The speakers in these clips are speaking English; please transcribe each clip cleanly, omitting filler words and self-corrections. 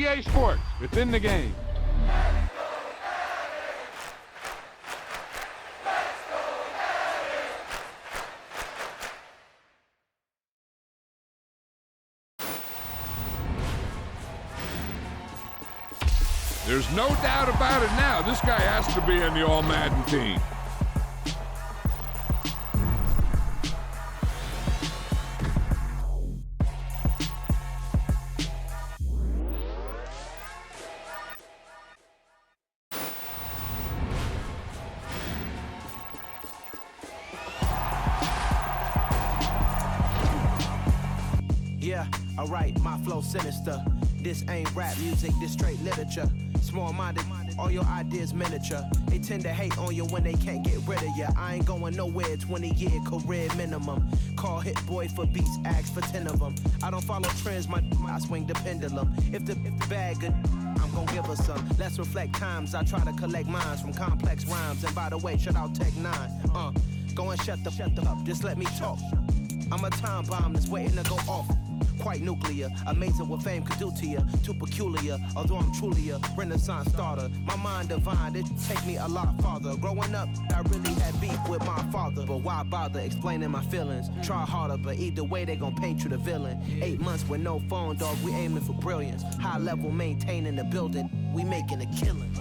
EA Sports. It's in the game. There's no doubt about it now. This guy has to be in the All-Madden team. Yeah, alright, my flow sinister. This ain't rap music, this straight literature. Small-minded, all your ideas miniature. They tend to hate on you when they can't get rid of you. I ain't going nowhere, 20-year career minimum. Call Hit Boy for beats, ask for 10 of them. I don't follow trends, I swing the pendulum. If the bag good, I'm gon' give her some. Let's reflect times, I try to collect minds from complex rhymes. And by the way, shout out Tech 9. Go and shut the up, just let me talk. I'm a time bomb that's waiting to go off. Quite nuclear, amazing what fame could do to you. Too peculiar, although I'm truly a renaissance starter. My mind divine, it take me a lot farther. Growing up, I really had beef with my father. But why bother explaining my feelings? Try harder, but either way they gon' paint you the villain. 8 months with no phone, dog, we aiming for brilliance. High level maintaining the building, we making a killing.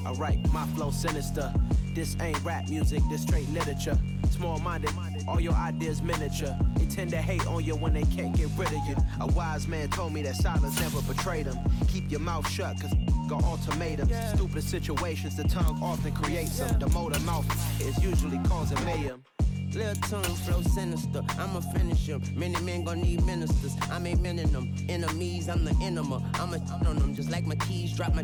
Alright, my flow sinister. This ain't rap music, this straight literature. Small-minded, all your ideas miniature. They tend to hate on you when they can't get rid of you. A wise man told me that silence never betrayed him. Keep your mouth shut, cause got ultimatums. Stupid situations, the tongue often creates them. The motor mouth is usually causing mayhem. Little tongue flow sinister, I'ma finish him. Many men gon' need ministers, I ain't mending them. Enemies, I'm the enema. I'ma on them just like my keys, drop my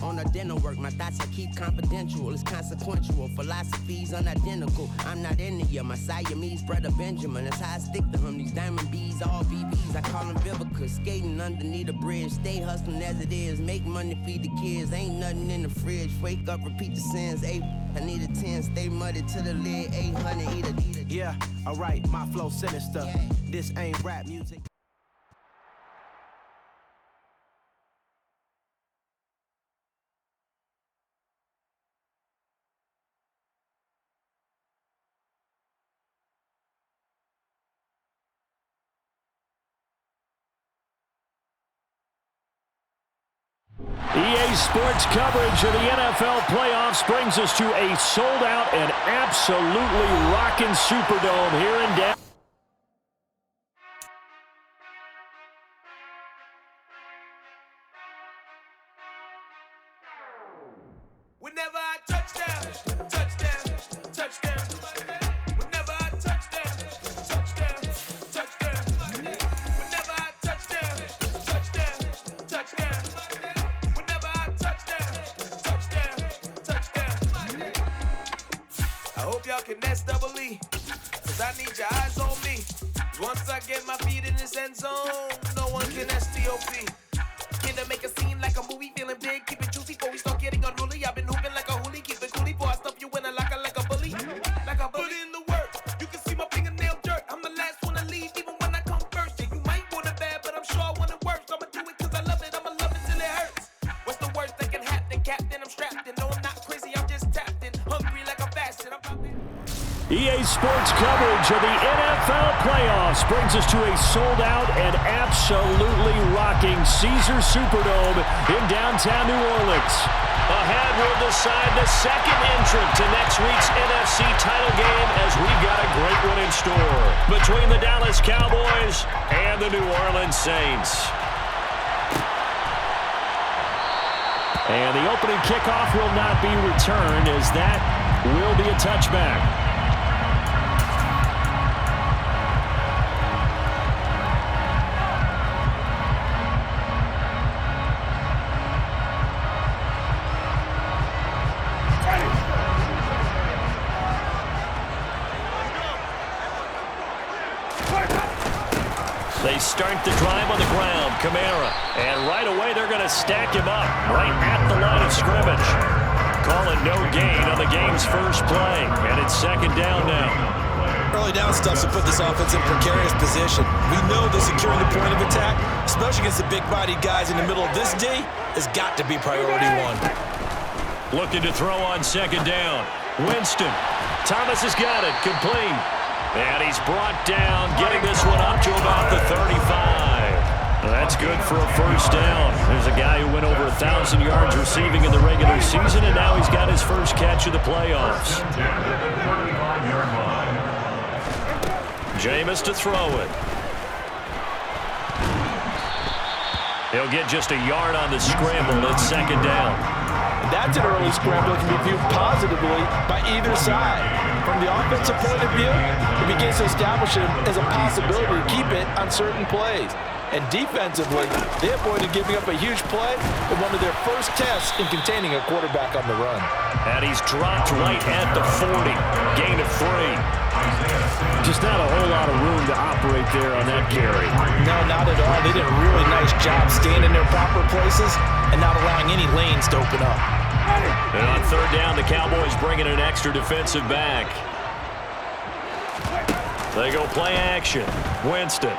on the dinner work. My thoughts I keep confidential, it's consequential. Philosophies unidentical, I'm not in the year. My Siamese brother Benjamin, that's how I stick to him. These diamond bees, all BBs, I call them Vivica. Skating underneath the bridge, stay hustling as it is. Make money, feed the kids, ain't nothing in the fridge. Wake up, repeat the sins, I need a 10, stay muddy to the lid, 800, eat it. Yeah, alright, my flow sinister. This ain't rap music. EA Sports coverage of the NFL playoffs brings us to a sold-out and absolutely rocking Superdome here in Dallas. Whenever I touchdown, touchdown, touchdown. Whenever I touchdown, touchdown, touchdown. Whenever I touchdown, touchdown, touchdown. Whenever I touchdown, touchdown. I hope y'all can nest double E, cause I need your eyes on me. Once I get my feet in this end zone, no one can STOP. Can I make a scene like a movie, feeling big, keep it juicy before we start getting unruly. I've been hooping like a hoolie, keep it coolie before I stuff you in a locker like a bully. Like a bully. Put in the work, you can see my fingernail dirt. I'm the last one to leave, even when I come first. Yeah, you might want it bad, but I'm sure I want it worse. I'ma do it cause I love it, I'ma love it till it hurts. What's the worst that can happen, Captain? I'm strapped in, no I'm not crazy, I'm just tapped in. Hungry like I'm fasting, I'm popping. EA Sports coverage of the NFL playoffs brings us to a sold-out and absolutely rocking Caesars Superdome in downtown New Orleans. Ahead, we'll decide the second entrant to next week's NFC title game as we've got a great one in store between the Dallas Cowboys and the New Orleans Saints. And the opening kickoff will not be returned as that will be a touchback. They start the drive on the ground, Kamara. And right away, they're going to stack him up right at the line of scrimmage. Calling no gain on the game's first play. And it's second down now. Early down stuff to put this offense in precarious position. We know that securing the point of attack, especially against the big-bodied guys in the middle of this D, has got to be priority one. Looking to throw on second down. Winston. Thomas has got it. Complete. And he's brought down, getting this one up to about the 35. That's good for a first down. There's a guy who went over 1,000 yards receiving in the regular season, and now he's got his first catch of the playoffs. Jameis to throw it. He'll get just a yard on the scramble. It's second down. And that's an early scramble that can be viewed positively by either side. From the offensive point of view, it begins to establish him as a possibility to keep it on certain plays. And defensively, they avoided giving up a huge play in one of their first tests in containing a quarterback on the run. And he's dropped right at the 40. Gain of 3. Just not a whole lot of room to operate there on that carry. No, not at all. They did a really nice job staying in their proper places and not allowing any lanes to open up. And on third down, the Cowboys bring in an extra defensive back. They go play action. Winston.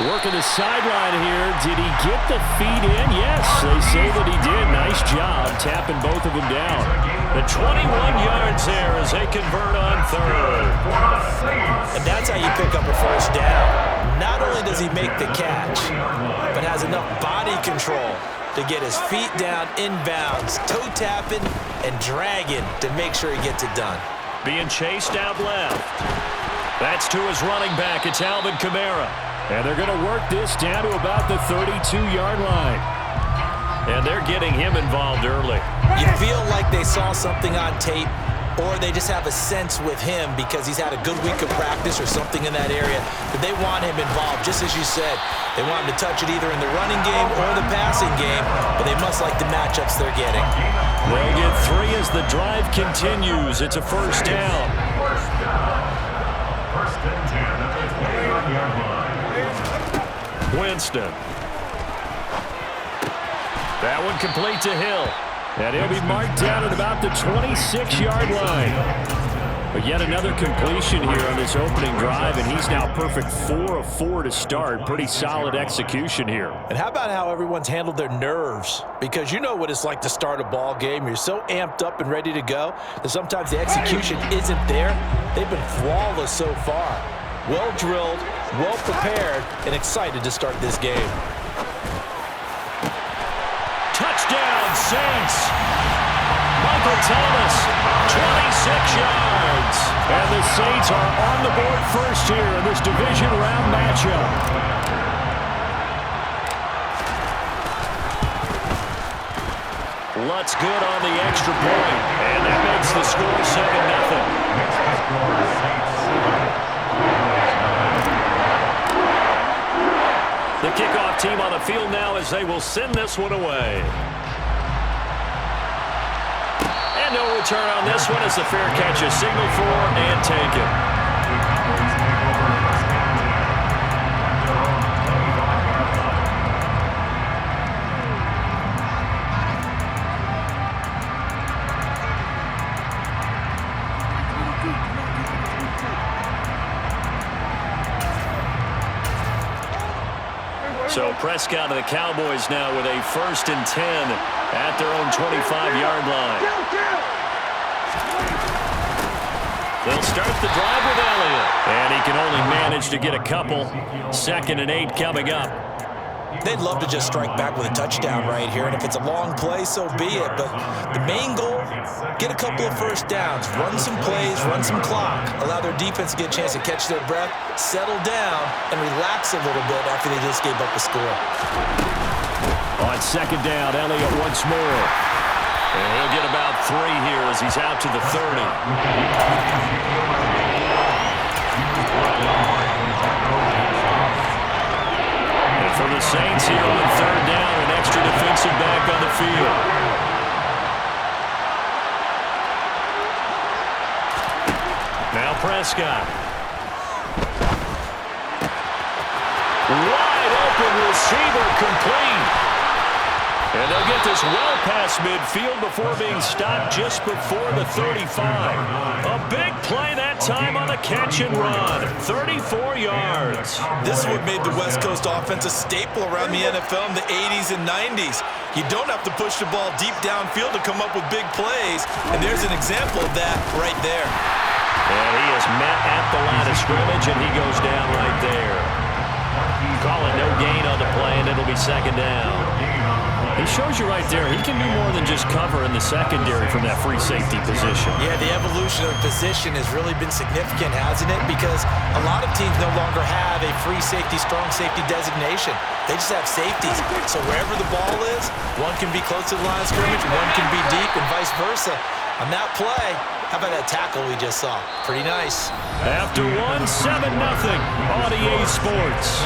Working the sideline here. Did he get the feet in? Yes, they say that he did. Nice job tapping both of them down. The 21 yards there as they convert on third. And that's how you pick up a first down. Not only does he make the catch, but has enough body control to get his feet down inbounds, toe tapping and dragging to make sure he gets it done. Being chased out left. That's to his running back. It's Alvin Kamara. And they're going to work this down to about the 32-yard line. And they're getting him involved early. You feel like they saw something on tape, or they just have a sense with him because he's had a good week of practice or something in that area that they want him involved, just as you said. They want him to touch it either in the running game or the passing game, but they must like the matchups they're getting. They'll get 3 as the drive continues. It's a first down. Winston. That one complete to Hill. And he'll be marked down at about the 26-yard line. But yet another completion here on this opening drive, and he's now perfect 4 of 4 to start. Pretty solid execution here. And how about how everyone's handled their nerves? Because you know what it's like to start a ball game. You're so amped up and ready to go that sometimes the execution isn't there. They've been flawless so far. Well drilled, well prepared, and excited to start this game. Touchdown, Saints! Michael Thomas, 26 yards. And the Saints are on the board first here in this division round matchup. Lutz good on the extra point, and that makes the score 7-0. The kickoff team on the field now as they will send this one away. And no return on this one as the fair catch is signaled for and taken. So Prescott of the Cowboys now with a 1st and 10 at their own 25-yard line. They'll start the drive with Elliott. And he can only manage to get a couple. 2nd and 8 coming up. They'd love to just strike back with a touchdown right here, and if it's a long play, so be it. But the main goal, get a couple of first downs, run some plays, run some clock, allow their defense to get a chance to catch their breath, settle down, and relax a little bit after they just gave up a score. On 2nd down, Elliott once more. And he'll get about 3 here as he's out to the 30. For the Saints here on 3rd down, an extra defensive back on the field. Now Prescott. Wide open receiver complete. And they'll get this well past midfield before being stopped just before the 35. A big play that time on the catch and run. 34 yards. This is what made the West Coast offense a staple around the NFL in the 80s and 90s. You don't have to push the ball deep downfield to come up with big plays. And there's an example of that right there. And he is met at the line of scrimmage, and he goes down right there. Call it no gain on the play, and it'll be second down. He shows you right there, he can do more than just cover in the secondary from that free safety position. Yeah, the evolution of the position has really been significant, hasn't it? Because a lot of teams no longer have a free safety, strong safety designation. They just have safeties. So wherever the ball is, one can be close to the line of scrimmage, one can be deep, and vice versa. On that play, how about that tackle we just saw? Pretty nice. After 7-0 on EA Sports.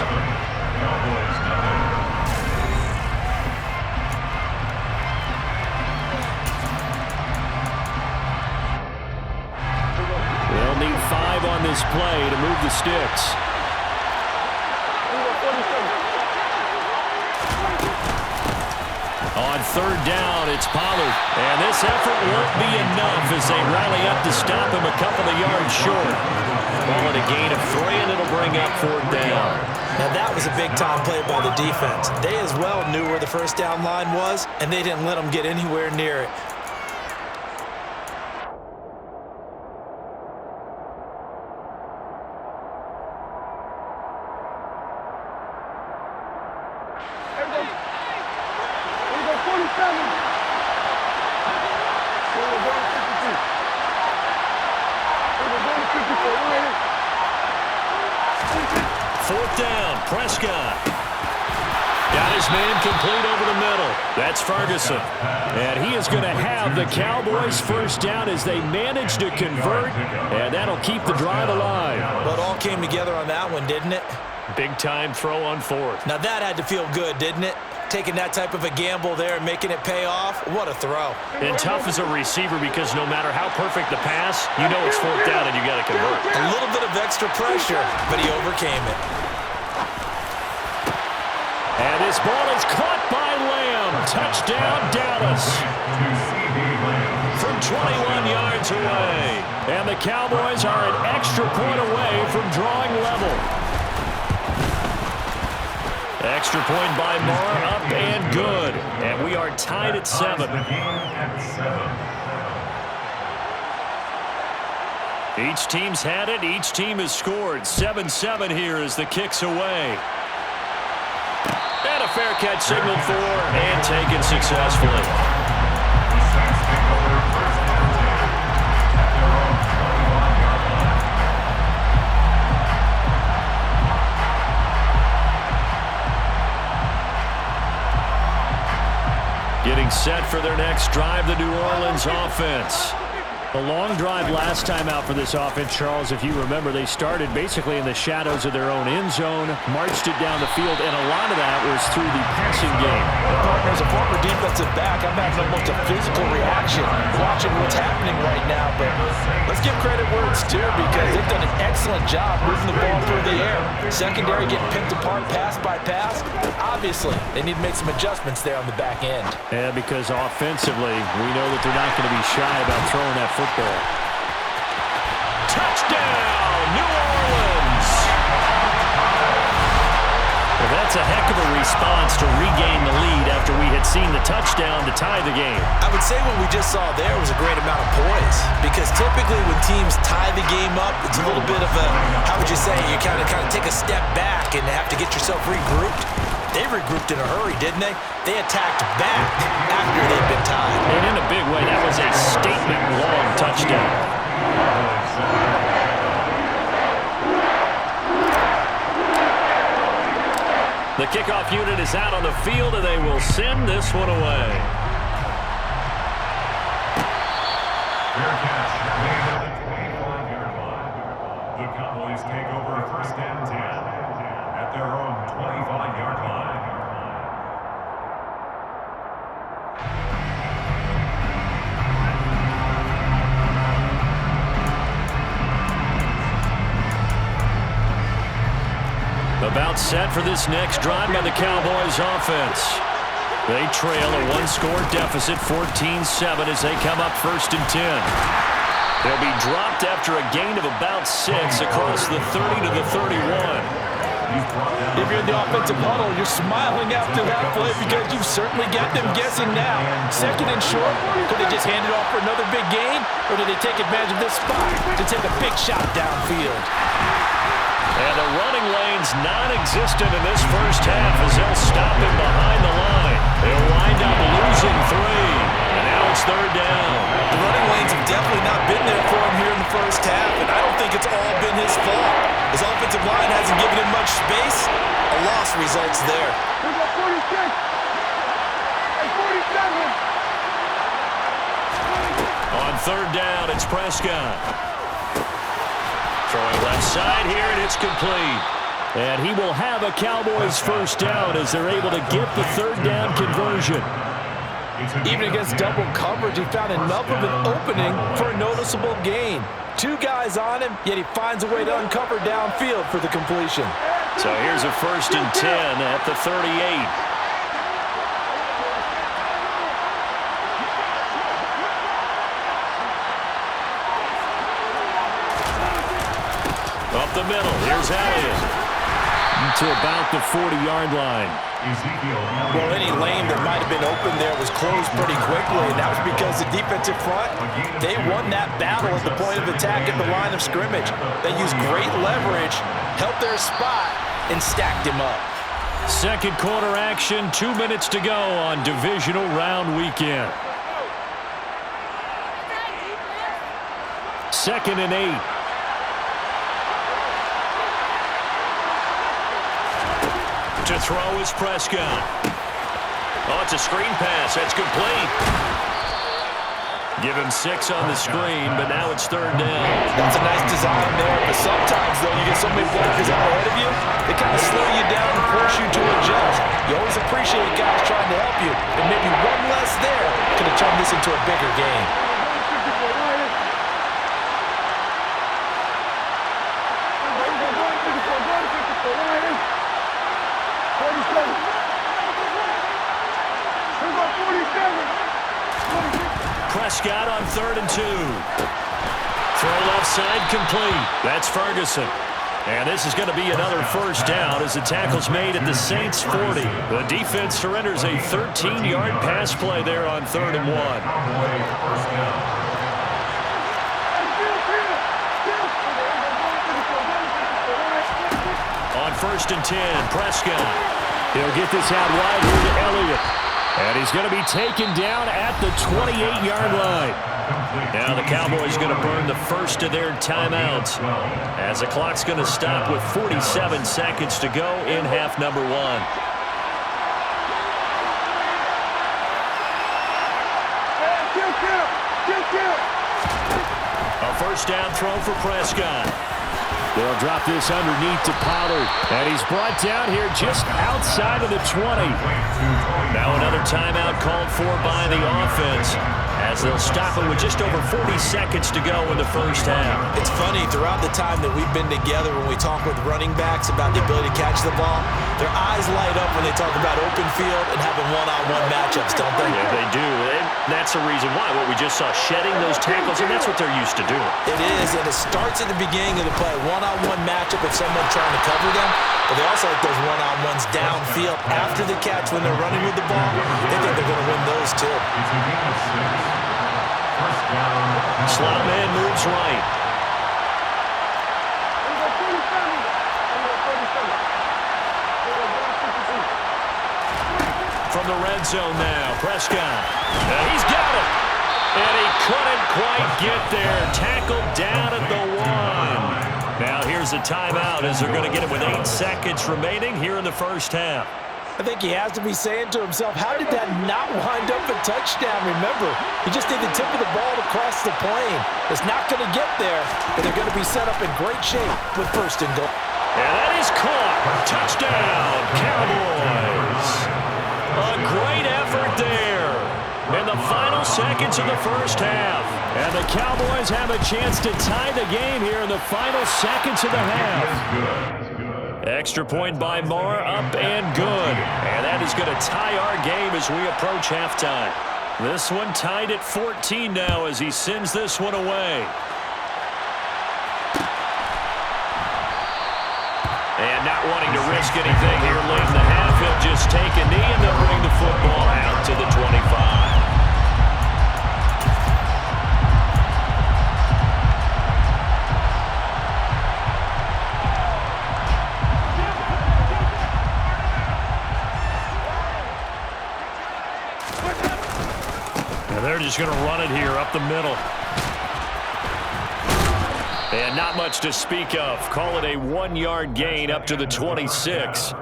They'll need 5 on this play to move the sticks. On third down, it's Pollard. And this effort won't be enough as they rally up to stop him a couple of yards short. Ball at a gain of 3, and it'll bring up fourth down. Now that was a big-time play by the defense. They as well knew where the first down line was, and they didn't let them get anywhere near it. Fourth down, Prescott. Got his man complete over the middle. That's Ferguson. And he is going to have the Cowboys first down as they manage to convert, and that'll keep the drive alive. But all came together on that one, didn't it? Big-time throw on fourth. Now that had to feel good, didn't it? Taking that type of a gamble there and making it pay off. What a throw. And tough as a receiver because no matter how perfect the pass, you know it's fourth down and you got to convert. A little bit of extra pressure, but he overcame it. And this ball is caught by Lamb. Touchdown, Dallas. From 21 yards away. And the Cowboys are an extra point away from drawing level. Extra point by Moore, up and good. And we are tied at 7. Each team's had it. Each team has scored. 7-7 here as the kick's away. And a fair catch signaled for and taken successfully. Getting set for their next drive, the New Orleans offense. A long drive last time out for this offense, Charles. If you remember, they started basically in the shadows of their own end zone, marched it down the field, and a lot of that was through the passing game. As a former defensive back, I'm having almost a physical reaction watching what's happening right now. But let's give credit where it's due because they've done an excellent job moving the ball through the air. Secondary getting picked apart pass by pass. Obviously, they need to make some adjustments there on the back end. Yeah, because offensively, we know that they're not going to be shy about throwing that football. Touchdown, New Orleans! Well, that's a heck of a response to regain the lead after we had seen the touchdown to tie the game. I would say what we just saw there was a great amount of poise because typically when teams tie the game up, it's a little bit of a, how would you say, you kind of take a step back and have to get yourself regrouped. They regrouped in a hurry, didn't they? They attacked back after they'd been tied. And in a big way, that was a statement-long touchdown. The kickoff unit is out on the field, and they will send this one away. The Cowboys take over first and 10 at their own 25-yard line. About set for this next drive by the Cowboys offense. They trail a one-score deficit, 14-7, as they come up 1st and 10. They'll be dropped after a gain of about 6 across the 30 to the 31. If you're in the offensive huddle, you're smiling after that play because you've certainly got them guessing now. 2nd and short, could they just hand it off for another big gain, or do they take advantage of this spot to take a big shot downfield? And the running lane's non-existent in this first half as they'll stop him behind the line. They'll wind up losing 3, and now it's 3rd down. The running lanes have definitely not been there for him here in the first half, and I don't think it's all been his fault. His offensive line hasn't given him much space. A loss results there. On 3rd down, it's Prescott. Throwing left side here, and it's complete. And he will have a Cowboys first down as they're able to get the 3rd down conversion. Even against double coverage, he found enough of an opening for a noticeable gain. 2 guys on him, yet he finds a way to uncover downfield for the completion. So here's a 1st and 10 at the 38. Up the middle, here's Elliott. To about the 40-yard line. Well, any lane that might have been open there was closed pretty quickly, and that was because the defensive front, they won that battle at the point of attack at the line of scrimmage. They used great leverage, helped their spot, and stacked him up. 2nd quarter action, 2 minutes to go on divisional round weekend. 2nd and 8. To throw is Prescott. Oh, it's a screen pass. That's complete. Give him 6 on the screen, but now it's 3rd down. That's a nice design there, but sometimes, though, you get so many blockers out ahead of you, they kind of slow you down and force you to adjust. You always appreciate guys trying to help you, and maybe one less there could have turned this into a bigger game. Prescott on 3rd and 2. Throw left side complete. That's Ferguson. And this is going to be another first down as the tackle's made at the Saints' 40. The defense surrenders a 13-yard pass play there on 3rd and 1. On 1st and 10, Prescott. He'll get this out wide here to Elliott. And he's going to be taken down at the 28-yard line. Now the Cowboys going to burn the first of their timeouts as the clock's going to stop with 47 seconds to go in half number 1. A first down throw for Prescott. They'll drop this underneath to Pollard. And he's brought down here just outside of the 20. Now another timeout called for by the offense as they'll stop it with just over 40 seconds to go in the first half. It's funny, throughout the time that we've been together when we talk with running backs about the ability to catch the ball, their eyes light up when they talk about open field and having one-on-one matchups, don't they? Yeah, they do. And that's the reason why. What we just saw, shedding those tackles, and that's what they're used to doing. It is, and it starts at the beginning of the play. One-on-one matchup with someone trying to cover them, but they also like those one-on-ones downfield after the catch when they're running with the ball. They think they're going to win those too. Slot man moves right. From the red zone now, Prescott. And he's got it. And he couldn't quite get there. Tackled down at the 1. Now here's a timeout as they're going to get it with 8 seconds remaining here in the first half. I think he has to be saying to himself, how did that not wind up a touchdown? Remember, you just need the tip of the ball to cross the plane. It's not going to get there, but they're going to be set up in great shape with 1st and goal. And that is caught. Touchdown, Cowboys. A great effort there in the final seconds of the first half. And the Cowboys have a chance to tie the game here in the final seconds of the half. Extra point by Marr, up and good. And that is going to tie our game as we approach halftime. This one tied at 14 now as he sends this one away. And not wanting to risk anything here late in the half, he'll just take a knee and they'll bring the football out to the 25. And they're just going to run it here up the middle. And not much to speak of. Call it a 1-yard gain up to the 26.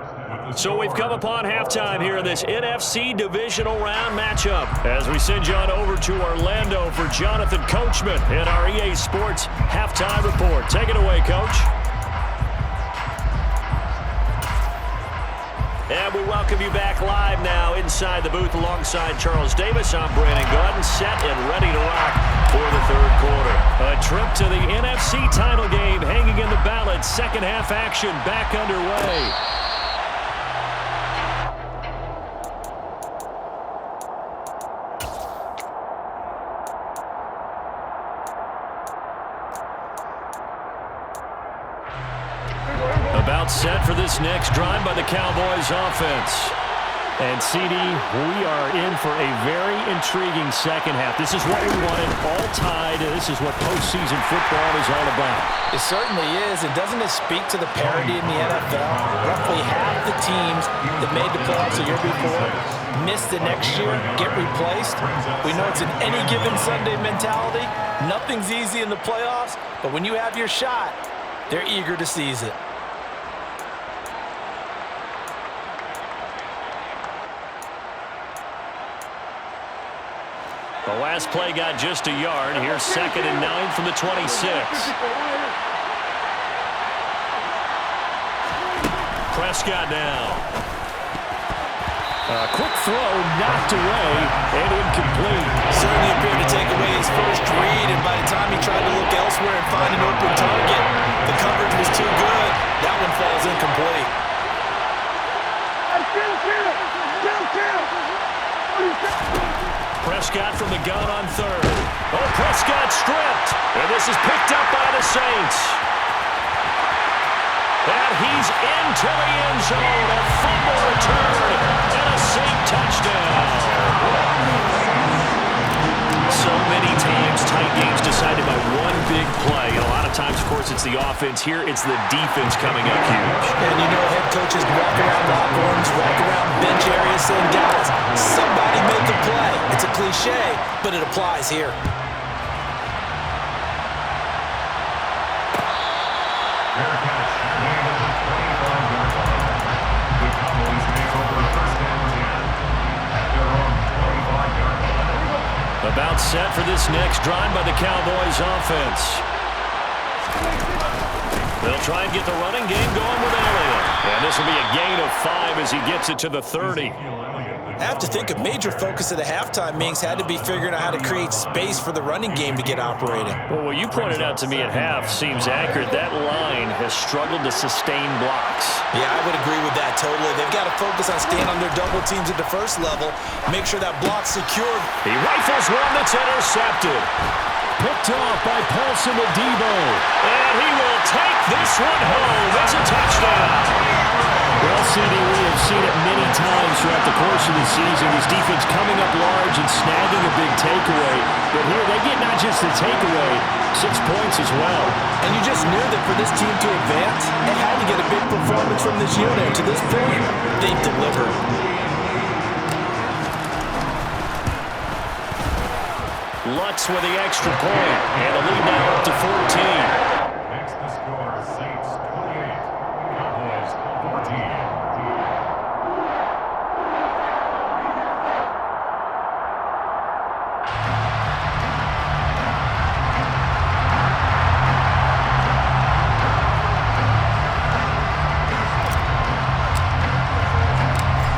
So we've come upon halftime here in this NFC divisional round matchup as we send you on over to Orlando for Jonathan Coachman in our EA Sports halftime report. Take it away, Coach. And we welcome you back live now inside the booth alongside Charles Davis. I'm Brandon Gordon, set and ready to rock for the third quarter. A trip to the NFC title game hanging in the balance. Second half action back underway. About set for this next drive by the Cowboys offense. And CD, we are in for a very intriguing second half. This is what we wanted, all tied. This is what postseason football is all about. It certainly is. And doesn't it speak to the parity in the NFL? Roughly half the teams that made the playoffs the year before miss the next year, get replaced. We know it's an any given Sunday mentality. Nothing's easy in the playoffs, but when you have your shot, they're eager to seize it. The last play got just a yard. Here's 2nd and 9 from the 26. Prescott now. A quick throw knocked away and incomplete. Certainly appeared to take away his first read, and by the time he tried to look elsewhere and find an open target, the coverage was too good. That one falls incomplete. Prescott from the gun on 3rd. Oh, Prescott stripped. And this is picked up by the Saints. And he's into the end zone. A fumble return and a Saint touchdown. So many times tight games decided by one big play. And a lot of times, of course, it's the offense. Here, it's the defense coming up huge. And you know head coaches walk around locker rooms, walk around bench areas saying, guys, somebody make a play. It's a cliche, but it applies here. About set for this next drive by the Cowboys offense. They'll try and get the running game going with Elliott. And this will be a gain of 5 as he gets it to the 30. I have to think a major focus of the halftime meetings had to be figuring out how to create space for the running game to get operating. Well, what you pointed out to me at half seems accurate. That line has struggled to sustain blocks. Yeah, I would agree with that totally. They've got to focus on staying on their double teams at the first level, make sure that block's secured. He rifles one that's intercepted. Picked off by Paulson Adebo. And he will take this one home. It's a touchdown. Well, CD, we have seen it many times throughout the course of the season. This defense coming up large and snagging a big takeaway. But here they get not just the takeaway, 6 points as well. And you just knew that for this team to advance, it had to get a big performance from this unit. To this point, they've delivered. Lutz with the extra point. And the lead now up to 14. Makes the score Saints 28, Cowboys 14.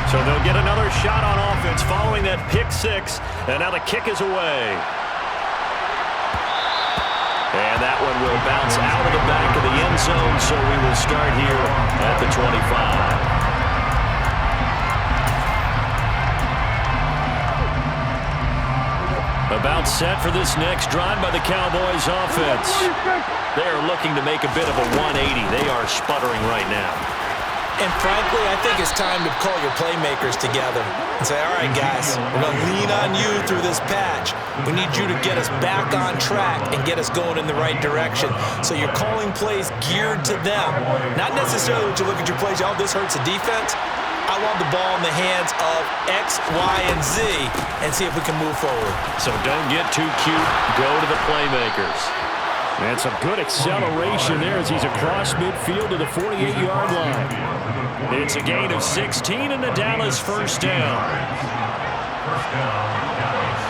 So they'll get another shot on offense following that pick 6. And now the kick is away. And And that one will bounce out of the back of the end zone, so we will start here at the 25. About set for this next drive by the Cowboys offense. They are looking to make a bit of a 180. They are sputtering right now. And frankly, I think it's time to call your playmakers together and say, all right, guys, we're going to lean on you through this patch. We need you to get us back on track and get us going in the right direction. So you're calling plays geared to them. Not necessarily when you look at your plays, oh, this hurts the defense. I want the ball in the hands of X, Y, and Z and see if we can move forward. So don't get too cute. Go to the playmakers. And some good acceleration there as he's across midfield to the 48-yard line. It's a gain of 16 and the Dallas first down. First down, Dallas.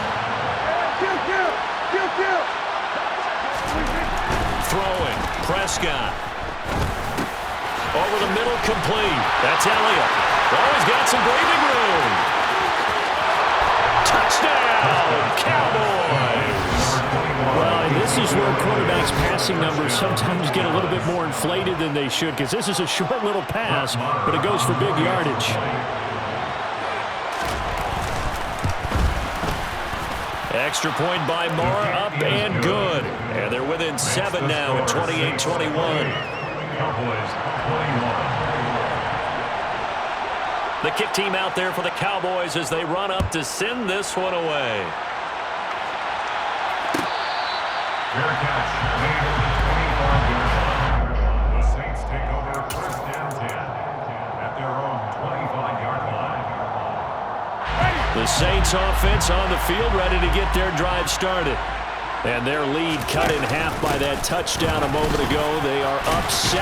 Throwing, Prescott. Over the middle, complete. That's Elliott. Oh, he's got some breathing room. Touchdown, Cowboys. Well, and this is where quarterbacks' passing numbers sometimes get a little bit more inflated than they should, because this is a short little pass, but it goes for big yardage. Extra point by Moore, up and good. And they're within 7 now at 28-21. Cowboys 21. The kick team out there for the Cowboys as they run up to send this one away. Fair catch made at the 25-yard line. The Saints take over first and 10 at their own 25-yard line. The Saints offense on the field ready to get their drive started. And their lead cut in half by that touchdown a moment ago. They are up 7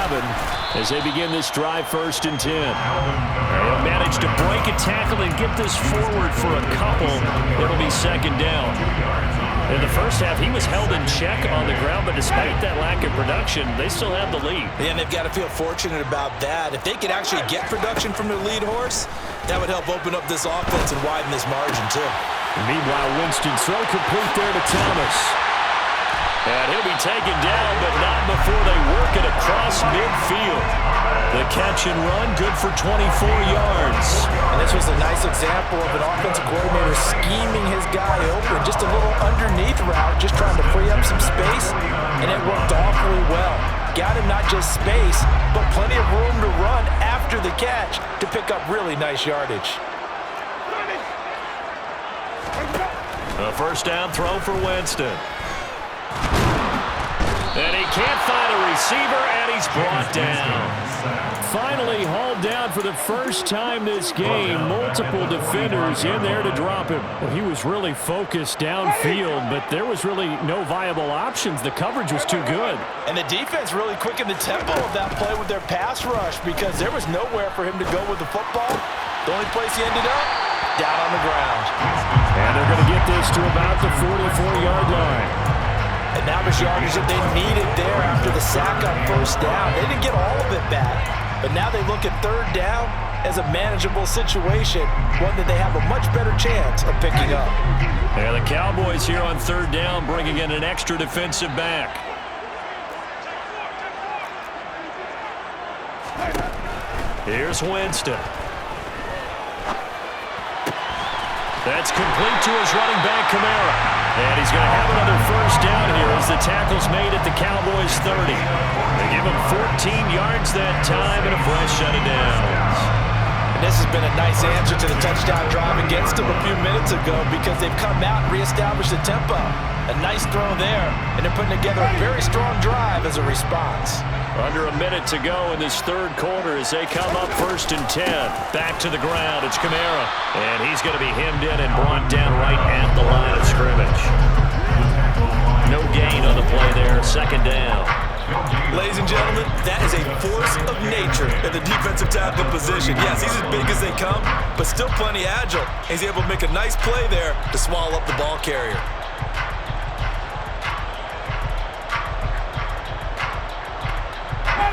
as they begin this drive first and 10. They'll manage to break a tackle and get this forward for a couple. It'll be second down. In the first half, he was held in check on the ground, but despite that lack of production, they still have the lead. Yeah, and they've got to feel fortunate about that. If they could actually get production from their lead horse, that would help open up this offense and widen this margin, too. Meanwhile, Winston's throw complete there to Thomas. And he'll be taken down, but not before they work it across midfield. The catch and run, good for 24 yards. And this was a nice example of an offensive coordinator scheming his guy open. Just a little underneath route, just trying to free up some space, and it worked awfully well. Got him not just space, but plenty of room to run after the catch to pick up really nice yardage. A first down throw for Winston. And he can't find a receiver, and he's brought down. Finally hauled down for the first time this game. Multiple defenders in there to drop him. Well, he was really focused downfield, but there was really no viable options. The coverage was too good. And the defense really quickened the tempo of that play with their pass rush because there was nowhere for him to go with the football. The only place he ended up, down on the ground. And they're going to get this to about the 44-yard line. And now the yardage that they needed there after the sack on first down. They didn't get all of it back, but now they look at third down as a manageable situation, one that they have a much better chance of picking up. And the Cowboys here on third down bringing in an extra defensive back. Here's Winston. That's complete to his running back, Kamara. And he's going to have another first down here as the tackle's made at the Cowboys' 30. They give him 14 yards that time and a fresh set of downs. And this has been a nice answer to the touchdown drive against them a few minutes ago because they've come out and reestablished the tempo. A nice throw there, and they're putting together a very strong drive as a response. Under a minute to go in this third quarter as they come up first and 10. Back to the ground, it's Kamara. And he's going to be hemmed in and brought down right at the line of scrimmage. No gain on the play there, second down. Ladies and gentlemen, that is a force of nature in the defensive tackle position. Yes, he's as big as they come, but still plenty agile. He's able to make a nice play there to swallow up the ball carrier.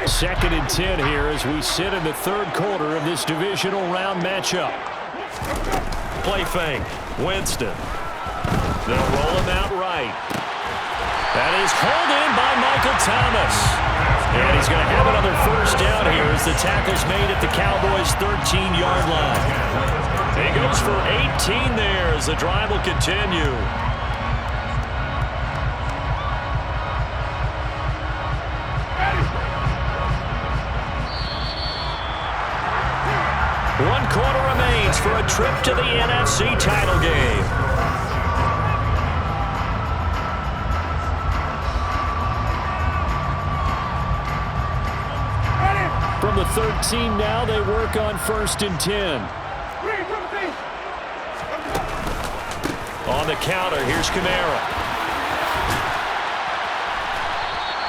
Second and 10 here as we sit in the third quarter of this divisional round matchup. Play fake. Winston. They'll roll him out right. That is hauled in by Mike. Thomas. And he's going to have another first down here as the tackle's made at the Cowboys' 13-yard line. He goes for 18 there as the drive will continue. One quarter remains for a trip to the NFC title game. From the 13 now, they work on 1st and 10. On the counter, here's Kamara.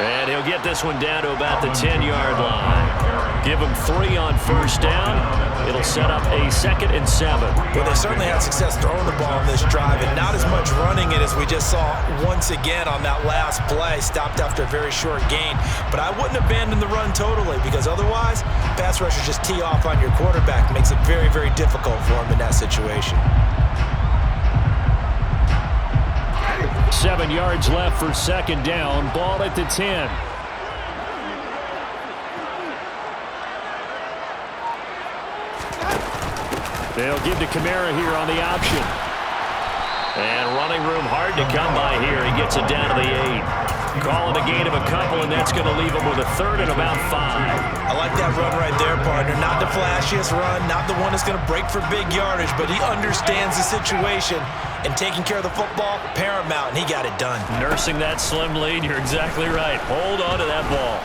And he'll get this one down to about the 10-yard line. Give him 3 on 1st down. It'll set up a 2nd and 7. Well, they certainly had success throwing the ball in this drive and not as much running it as we just saw once again on that last play. Stopped after a very short gain. But I wouldn't abandon the run totally because otherwise, pass rushers just tee off on your quarterback. Makes it very, very difficult for him in that situation. 7 yards left for 2nd down. Ball at the 10. They'll give to Kamara here on the option. And running room hard to come by here. He gets it down to the 8. Calling a gain of a couple, and that's going to leave him with a 3rd and about 5. I like that run right there, partner. Not the flashiest run, not the one that's going to break for big yardage, but he understands the situation, and taking care of the football, paramount, and he got it done. Nursing that slim lead, you're exactly right. Hold on to that ball.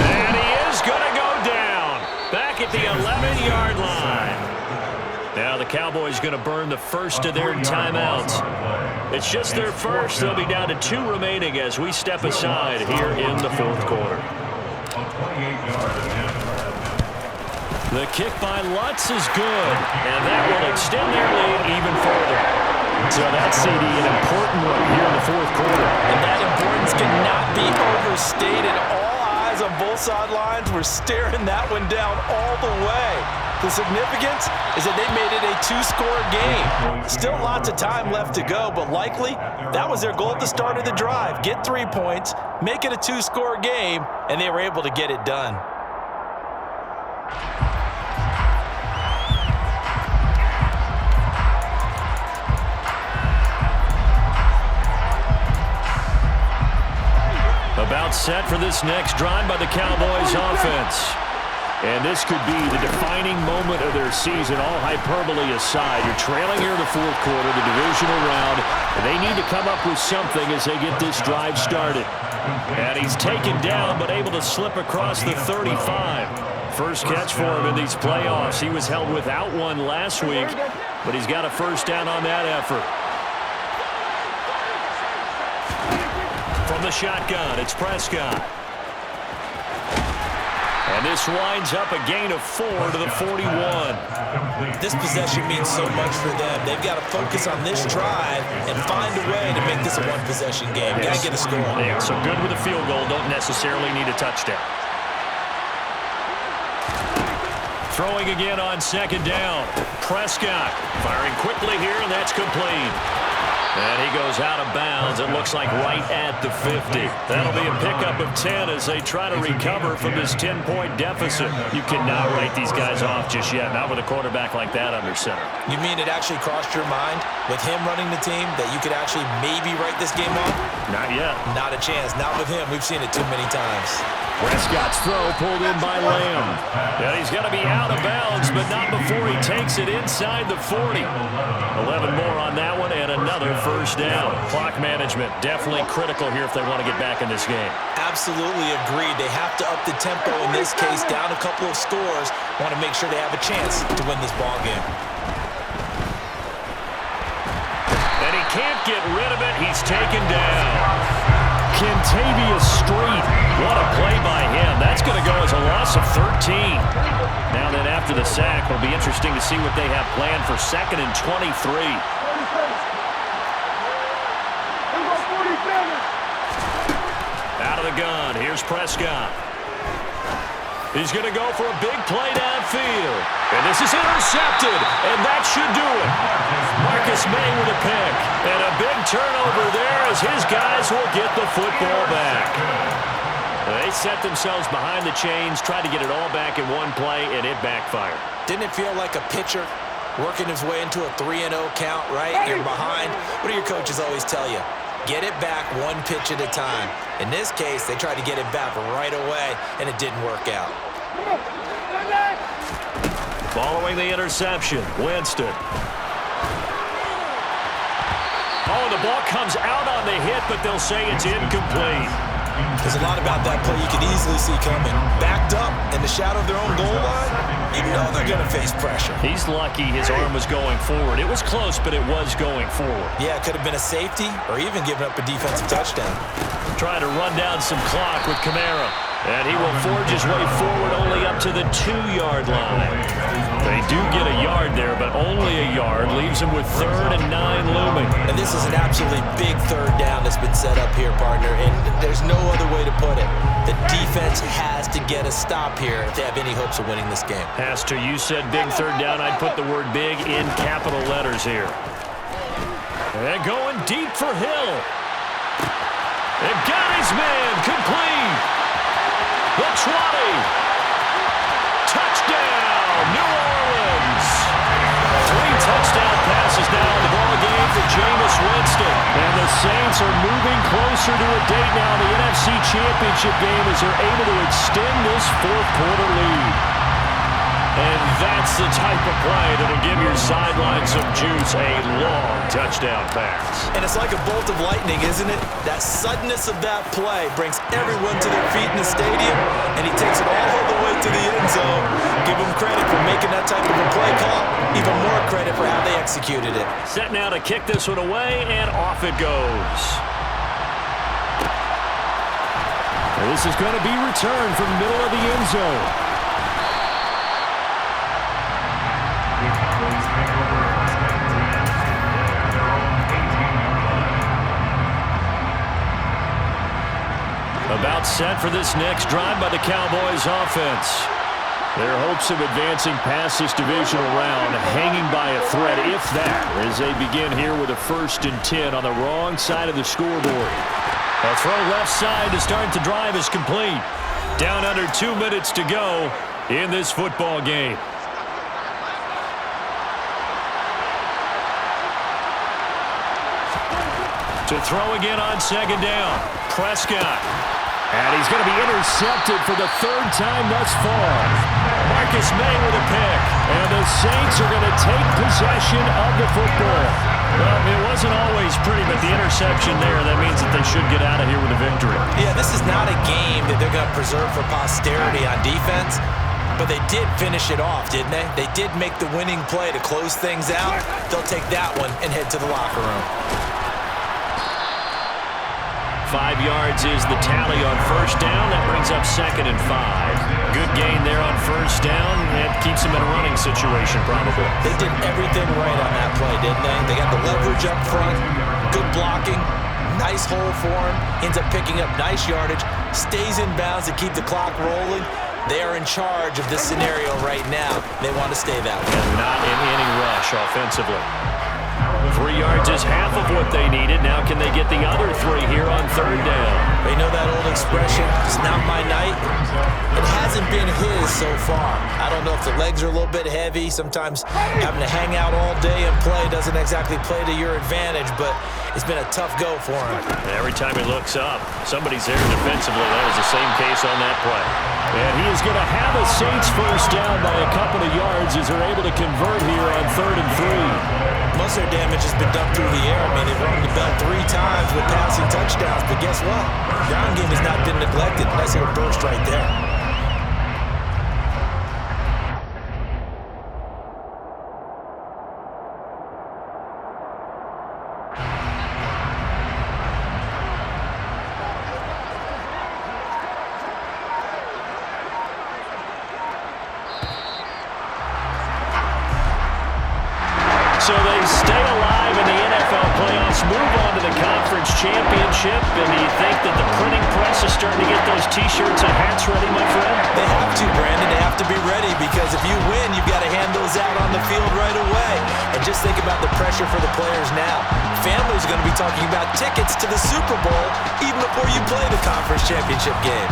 And he is going to go down. Back at the 11-yard line. Now the Cowboys going to burn the first of their timeouts. It's just their first. They'll be down to 2 remaining as we step aside here in the 4th quarter. The kick by Lutz is good, and that will extend their lead even further. So that's, CD, an important one here in the 4th quarter. And that importance cannot be overstated. All eyes on both sidelines were staring that one down all the way. The significance is that they made it a 2-score game. Still lots of time left to go, but likely that was their goal at the start of the drive. Get 3 points, make it a 2-score game, and they were able to get it done. About set for this next drive by the Cowboys offense. And this could be the defining moment of their season, all hyperbole aside. You're trailing here in the 4th quarter, the divisional round, and they need to come up with something as they get this drive started. And he's taken down, but able to slip across the 35. First catch for him in these playoffs. He was held without one last week, but he's got a first down on that effort. From the shotgun, it's Prescott. And this winds up a gain of 4 to the 41. This possession means so much for them. They've got to focus on this drive and find a way to make this a one-possession game. Got to get a score. Yeah, so good with a field goal. Don't necessarily need a touchdown. Throwing again on 2nd down. Prescott firing quickly here, and that's complete. And he goes out of bounds. It looks like right at the 50. That'll be a pickup of 10 as they try to recover from this 10-point deficit. You cannot write these guys off just yet, not with a quarterback like that under center. You mean it actually crossed your mind with him running the team that you could actually maybe write this game off? Not yet. Not a chance. Not with him. We've seen it too many times. Prescott's throw pulled in by Lamb. And he's going to be out of bounds, but not before he takes it inside the 40. 11 more on that one and another first down. Clock management definitely critical here if they want to get back in this game. Absolutely agreed. They have to up the tempo in this case, down a couple of scores. Want to make sure they have a chance to win this ball game. And he can't get rid of it. He's taken down. Kentavious Street. What a play by him. That's going to go as a loss of 13. Now then after the sack, it'll be interesting to see what they have planned for 2nd and 23. Out of the gun. Here's Prescott. He's going to go for a big play downfield. And this is intercepted, and that should do it. Marcus May with a pick. And a big turnover there as his guys will get the football back. They set themselves behind the chains, tried to get it all back in one play, and it backfired. Didn't it feel like a pitcher working his way into a 3-0 count, right? You're behind. What do your coaches always tell you? Get it back one pitch at a time. In this case, they tried to get it back right away, and it didn't work out. Following the interception, Winston. Oh, the ball comes out on the hit, but they'll say it's incomplete. There's a lot about that play you can easily see coming. Backed up in the shadow of their own goal line, you know they're going to face pressure. He's lucky his arm was going forward. It was close, but it was going forward. Yeah, it could have been a safety or even given up a defensive touchdown. Trying to run down some clock with Kamara. And he will forge his way forward only up to the 2-yard line. They do get a yard there, but only a yard. Leaves him with 3rd and 9 looming. And this is an absolutely big 3rd down that's been set up here, partner, and there's no other way to put it. The defense has to get a stop here if they have any hopes of winning this game. Pastor, you said big 3rd down. I'd put the word big in capital letters here. And going deep for Hill. And got his man complete. The 20. Touchdown, New Orleans. 3 touchdown passes now in the ball game for Jameis Winston. And the Saints are moving closer to a date now in the NFC Championship game as they're able to extend this 4th quarter lead. And that's the type of play that'll give your sideline some juice. A long touchdown pass. And it's like a bolt of lightning, isn't it? That suddenness of that play brings everyone to their feet in the stadium, and he takes it all the way to the end zone. Give him credit for making that type of a play call. Even more credit for how they executed it. Set now to kick this one away, and off it goes. This is going to be returned from the middle of the end zone. About set for this next drive by the Cowboys offense. Their hopes of advancing past this divisional round hanging by a thread, if that, as they begin here with a 1st and 10 on the wrong side of the scoreboard. A throw left side to start the drive is complete. Down under 2 minutes to go in this football game. To throw again on 2nd down. Prescott. And he's going to be intercepted for the 3rd time thus far. Marcus May with a pick. And the Saints are going to take possession of the football. Well, it wasn't always pretty, but the interception there, that means that they should get out of here with a victory. Yeah, this is not a game that they're going to preserve for posterity on defense. But they did finish it off, didn't they? They did make the winning play to close things out. They'll take that one and head to the locker room. 5 yards is the tally on 1st down. That brings up 2nd and 5. Good gain there on 1st down. That keeps them in a running situation, probably. They did everything right on that play, didn't they? They got the leverage up front, good blocking, nice hole for him, ends up picking up nice yardage, stays in bounds to keep the clock rolling. They are in charge of this scenario right now. They want to stay that way. And not in any rush offensively. 3 yards is half of what they needed. Now can they get the other 3 here on 3rd down? They know that old expression, it's not my night. It hasn't been his so far. I don't know if the legs are a little bit heavy. Sometimes having to hang out all day and play doesn't exactly play to your advantage, but it's been a tough go for him. Every time he looks up, somebody's there defensively. That was the same case on that play. And he is going to have a Saints 1st down by a couple of yards as they're able to convert here on 3rd and 3. Most of their damage has been done through the air. I mean, they've rung the bell 3 times with passing touchdowns, but guess what? Ground game has not been neglected. Nice little burst right there. So they stay alive in the NFL playoffs, move on to the conference championship, and do you think that the printing press is starting to get those T-shirts and hats ready, my friend? They have to, Brandon. They have to be ready because if you win, you've got to hand those out on the field right away. And just think about the pressure for the players now. Families are going to be talking about tickets to the Super Bowl even before you play the conference championship game.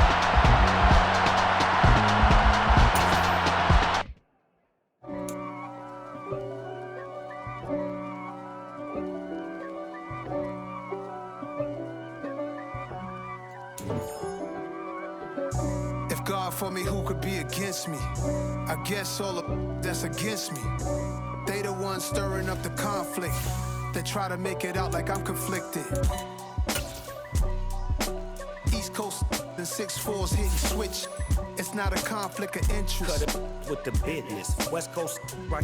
If God for me, who could be against me? I guess all the that's against me. They the ones stirring up the conflict. They try to make it out like I'm conflicted. East Coast and 6'4's hitting switch. It's not a conflict of interest. Cut it with the business. West Coast, right?